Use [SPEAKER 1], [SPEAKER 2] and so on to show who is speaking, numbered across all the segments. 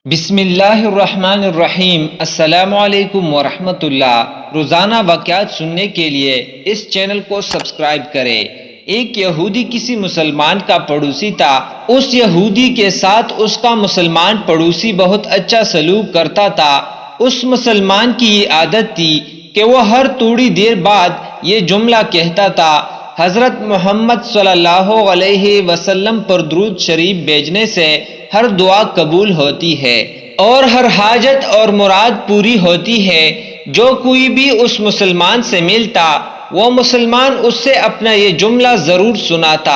[SPEAKER 1] بسم اللہ الرحمن الرحیم۔ السلام علیکم ورحمۃ اللہ۔ روزانہ واقعات سننے کے لیے اس چینل کو سبسکرائب کریں۔ ایک یہودی کسی مسلمان کا پڑوسی تھا۔ اس یہودی کے ساتھ اس کا مسلمان پڑوسی بہت اچھا سلوک کرتا تھا۔ اس مسلمان کی یہ عادت تھی کہ وہ ہر تھوڑی دیر بعد یہ جملہ کہتا تھا: حضرت محمد صلی اللہ علیہ وسلم پر درود شریف بھیجنے سے ہر دعا قبول ہوتی ہے اور ہر حاجت اور مراد پوری ہوتی ہے۔ جو کوئی بھی اس مسلمان سے ملتا وہ مسلمان اس سے اپنا یہ جملہ ضرور سناتا،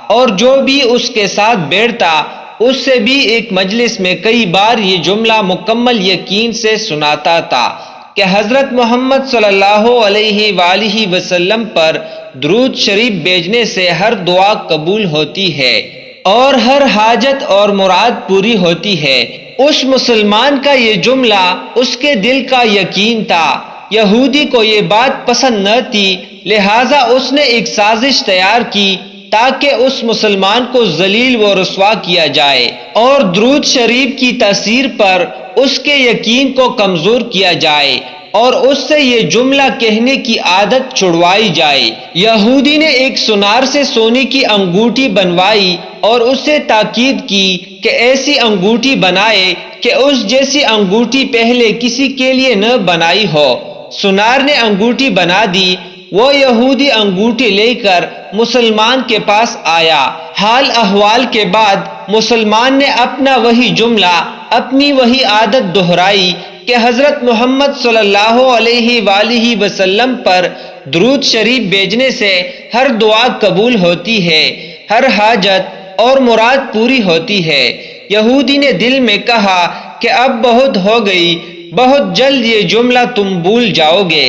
[SPEAKER 1] اور جو بھی اس کے ساتھ بیٹھتا اس سے بھی ایک مجلس میں کئی بار یہ جملہ مکمل یقین سے سناتا تھا کہ حضرت محمد صلی اللہ علیہ وآلہ وسلم پر درود شریف بھیجنے سے ہر دعا قبول ہوتی ہے اور ہر حاجت اور مراد پوری ہوتی ہے۔ اس مسلمان کا یہ جملہ اس کے دل کا یقین تھا۔ یہودی کو یہ بات پسند نہ تھی، لہٰذا اس نے ایک سازش تیار کی تاکہ اس مسلمان کو ذلیل و رسوا کیا جائے اور درود شریف کی تاثیر پر اس کے یقین کو کمزور کیا جائے اور اس سے یہ جملہ کہنے کی عادت چھڑوائی جائے۔ یہودی نے ایک سونار سے سونے کی انگوٹھی بنوائی اور اس سے تاکید کی کہ ایسی انگوٹھی بنائے کہ اس جیسی انگوٹھی پہلے کسی کے لیے نہ بنائی ہو۔ سونار نے انگوٹھی بنا دی۔ وہ یہودی انگوٹھی لے کر مسلمان کے پاس آیا۔ حال احوال کے بعد مسلمان نے اپنا وہی جملہ، اپنی وہی عادت دہرائی کہ حضرت محمد صلی اللہ علیہ وآلہ وسلم پر درود شریف بھیجنے سے ہر دعا قبول ہوتی ہے، ہر حاجت اور مراد پوری ہوتی ہے۔ یہودی نے دل میں کہا کہ اب بہت ہو گئی، بہت جلد یہ جملہ تم بھول جاؤ گے۔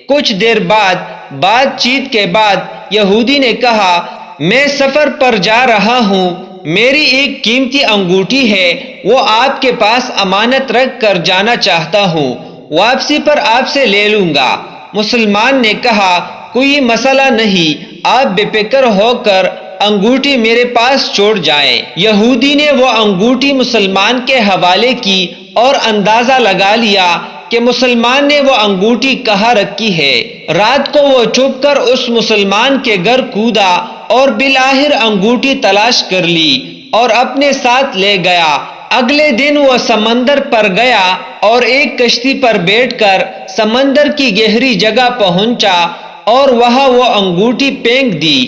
[SPEAKER 1] کچھ دیر بعد بات چیت کے بعد یہودی نے کہا: میں سفر پر جا رہا ہوں، میری ایک قیمتی انگوٹھی ہے، وہ آپ کے پاس امانت رکھ کر جانا چاہتا ہوں، واپسی پر آپ سے لے لوں گا۔ مسلمان نے کہا: کوئی مسئلہ نہیں، آپ بے فکر ہو کر انگوٹھی میرے پاس چھوڑ جائیں۔ یہودی نے وہ انگوٹھی مسلمان کے حوالے کی اور اندازہ لگا لیا کہ مسلمان نے وہ انگوٹھی کہاں رکھی ہے۔ رات کو وہ چھپ کر اس مسلمان کے گھر کودا اور بالآخر انگوٹھی تلاش کر لی اور اپنے ساتھ لے گیا۔ اگلے دن وہ سمندر پر گیا اور ایک کشتی پر بیٹھ کر سمندر کی گہری جگہ پہنچا اور وہاں وہ انگوٹھی پھینک دی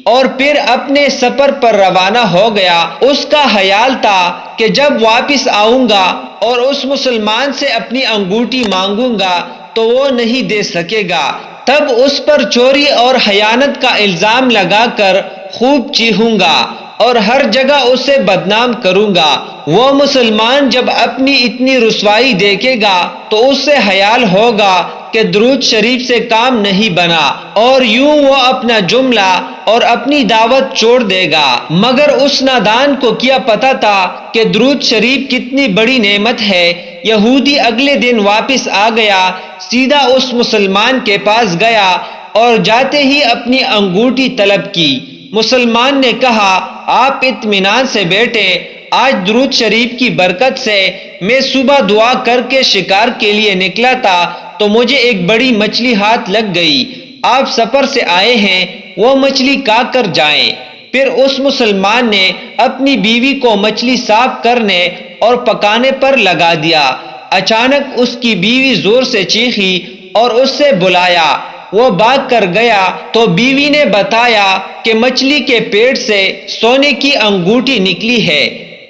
[SPEAKER 1] اور پھر اپنے سفر پر روانہ ہو گیا۔ اس کا خیال تھا کہ جب واپس آؤں گا اور اس مسلمان سے اپنی انگوٹھی مانگوں گا تو وہ نہیں دے سکے گا، تب اس پر چوری اور خیانت کا الزام لگا کر خوب چیخوں گا اور ہر جگہ اسے بدنام کروں گا۔ وہ مسلمان جب اپنی اتنی رسوائی دیکھے گا تو اس سے خیال ہوگا کہ درود شریف سے کام نہیں بنا اور یوں وہ اپنا جملہ اور اپنی دعوت چھوڑ دے گا۔ مگر اس نادان کو کیا پتا تھا کہ درود شریف کتنی بڑی نعمت ہے۔ یہودی اگلے دن واپس آ گیا، سیدھا اس مسلمان کے پاس گیا اور جاتے ہی اپنی انگوٹھی طلب کی۔ مسلمان نے کہا: آپ اطمینان سے بیٹھے، آج درود شریف کی برکت سے میں صبح دعا کر کے شکار کے لیے نکلا تھا تو مجھے ایک بڑی مچھلی ہاتھ لگ گئی۔ آپ سفر سے آئے ہیں، وہ مچھلی کھا کر جائیں۔ پھر اس مسلمان نے اپنی بیوی کو مچھلی صاف کرنے اور پکانے پر لگا دیا۔ اچانک اس کی بیوی زور سے چیخی اور اس سے بلایا۔ وہ بھاگ کر گیا تو بیوی نے بتایا کہ مچھلی کے پیٹ سے سونے کی انگوٹھی نکلی ہے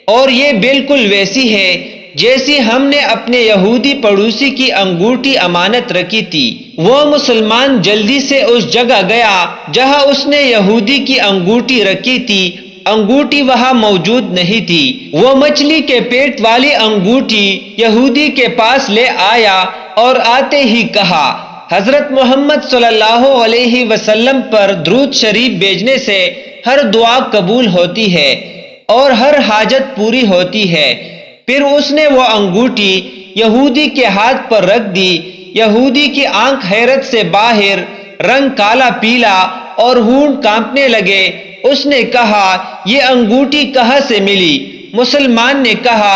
[SPEAKER 1] اور یہ بالکل ویسی ہے جیسی ہم نے اپنے یہودی پڑوسی کی انگوٹھی امانت رکھی تھی۔ وہ مسلمان جلدی سے اس جگہ گیا جہاں اس نے یہودی کی انگوٹھی رکھی تھی۔ انگوٹھی وہاں موجود نہیں تھی۔ وہ مچھلی کے پیٹ والی انگوٹھی یہودی کے پاس لے آیا اور آتے ہی کہا: حضرت محمد صلی اللہ علیہ وسلم پر درود شریف بھیجنے سے ہر دعا قبول ہوتی ہے اور ہر حاجت پوری ہوتی ہے۔ پھر اس نے وہ انگوٹھی یہودی کے ہاتھ پر رکھ دی۔ یہودی کی آنکھ حیرت سے باہر، رنگ کالا پیلا اور ہونٹ کانپنے لگے۔ اس نے کہا: یہ انگوٹھی کہاں سے ملی؟ مسلمان نے کہا: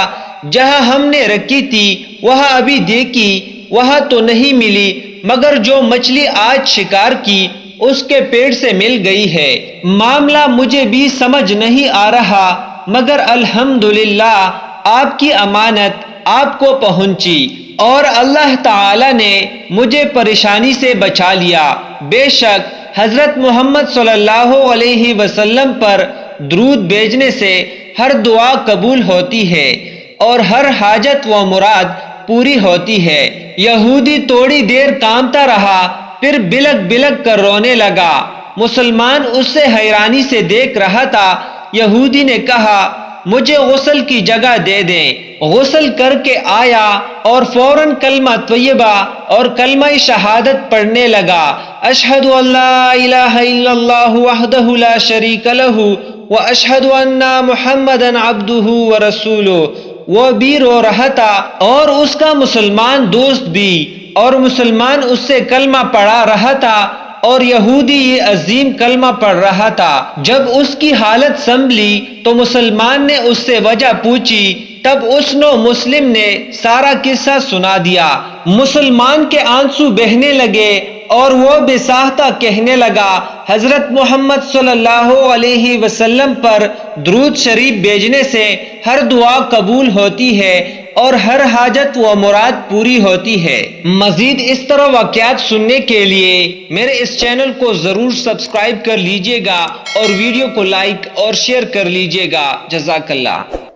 [SPEAKER 1] جہاں ہم نے رکھی تھی وہاں ابھی دیکھی، وہاں تو نہیں ملی، مگر جو مچھلی آج شکار کی اس کے پیٹ سے مل گئی ہے۔ معاملہ مجھے بھی سمجھ نہیں آ رہا، مگر الحمدللہ آپ کی امانت آپ کو پہنچی اور اللہ تعالی نے مجھے پریشانی سے بچا لیا۔ بے شک حضرت محمد صلی اللہ علیہ وسلم پر درود بھیجنے سے ہر دعا قبول ہوتی ہے اور ہر حاجت و مراد پوری ہوتی ہے۔ یہودی تھوڑی دیر کانپتا رہا، پھر بلک بلک کر رونے لگا۔ مسلمان اس سے حیرانی سے دیکھ رہا تھا۔ یہودی نے کہا مجھے غسل کی جگہ دے دیں۔ غسل کر کے آیا اور فوراً کلمہ طیبہ اور کلمہ شہادت پڑھنے لگا۔ اشہد ان لا الہ الا اللہ وحدہ لا شریک لہ واشہد ان محمدا عبدہ ورسولہ۔ وہ بھی رو رہا تھا اور اس کا مسلمان دوست بھی، اور مسلمان اس سے کلمہ پڑھا رہا تھا اور یہودی یہ عظیم کلمہ پڑھ رہا تھا۔ جب اس کی حالت سنبھلی تو مسلمان نے اس سے وجہ پوچھی، تب اس نے مسلم نے سارا قصہ سنا دیا۔ مسلمان کے آنسو بہنے لگے اور وہ بے ساختہ کہنے لگا حضرت محمد صلی اللہ علیہ وسلم پر درود شریف بھیجنے سے ہر دعا قبول ہوتی ہے اور ہر حاجت و مراد پوری ہوتی ہے۔ مزید اس طرح واقعات سننے کے لیے میرے اس چینل کو ضرور سبسکرائب کر لیجئے گا اور ویڈیو کو لائک اور شیئر کر لیجئے گا۔ جزاک اللہ۔